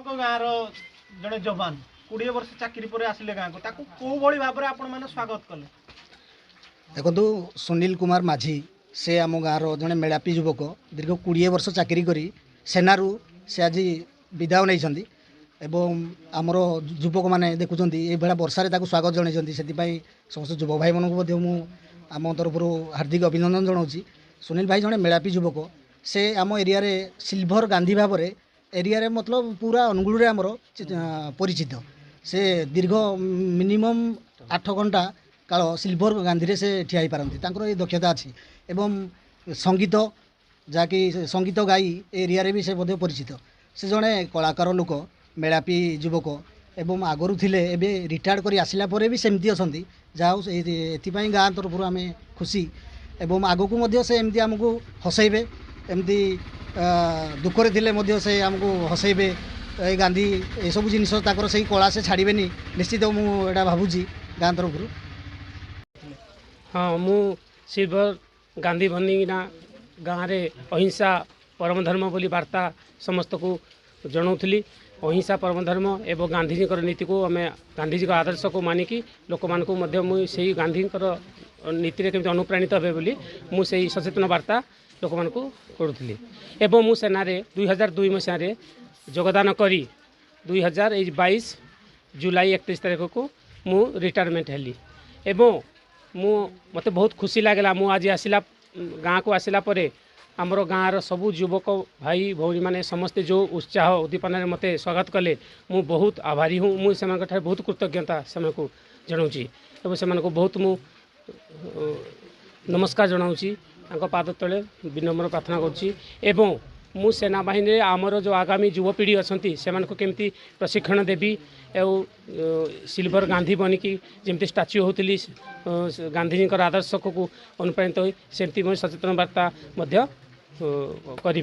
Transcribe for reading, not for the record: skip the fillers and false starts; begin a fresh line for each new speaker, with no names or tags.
आपणको गाँव जड़े जवान 20 वर्ष चाकरी पर आसिले गाँव को ताकू को भली भाव में आपण माने स्वागत कले
देखो सुनील कुमार माझी से आम गाँव जड़े मेलापी युवक दीर्घ 20 वर्ष चाकरी करी सेनारू से आज विदाय नहीं एवं आमर युवक मैंने देखुं ये वर्षा स्वागत जनई से समस्त युवक भाई मानू आम तरफ हार्दिक अभिनंदन जनाऊँ। सुनील भाई जड़े मेलापी युवक से आम एरिया सिल्भर गांधी भाव में एरिया मतलब पूरा अनुगुल में आमर परिचित से दीर्घ मिनिमम 8 घंटा काल सिल्भर गांधी से ठिया हो पारती ये दक्षता अच्छी एवं संगीत जहाँकि संगीत गाई एरिया भी से परिचित से जड़े कलाकार लोक मेलापी युवक एवं आगरू थिले एबे रिटायर्ड करी आसिला परे भी सेमती असंती जाओ एथिपाई गाँ तरफ आम खुशी एवं आगकू मध्य से एमती आमको हसैबे एमती दुखरे थिले मध्य से आमको हसैबे ए गांधी ए सब जिनिस ताकर से कला से छाड़बेनी निश्चित मुझे भावुची गाँ तरफ।
हाँ मु सिल्भर गांधी बनिना गाँव में अहिंसा परम धर्म बोली वार्ता समस्त को जनाऊली। अहिंसा परम धर्म एवं गांधीजी नीति को आम गांधीजी आदर्श को मानिकी लोक मान से गांधी नीति केमती अनुप्राणित हे बोली मुझे सचेतन वार्ता लोक मान करूली। एवं मु सेना 2002 मसीह योगदान करी 2022 जुलाई 31 तारीख को मु रिटायरमेंट हेली एवं मते बहुत खुशी लागला। मु आज आसिला गाँ को आसिला परे आमर गाँव सबू युवक भाई भौणी मैंने समस्ते जो उत्साह उद्दीपन मते स्वागत कले मु बहुत आभारी हूँ। मुझे बहुत कृतज्ञता से जनाऊँगी और से बहुत मु नमस्कार जनाऊँगी पाद तले विनम्र प्रार्थना करुँची। मु सेना बाहिनी आमर जो आगामी युवपीढ़ी अच्छा से केमती प्रशिक्षण देवी और सिल्भर गांधी बनिकी जमती स्टाच्यू होती गांधीजी आदर्श को अनुप्राणित हो सेमती सचेतन वार्ता करी।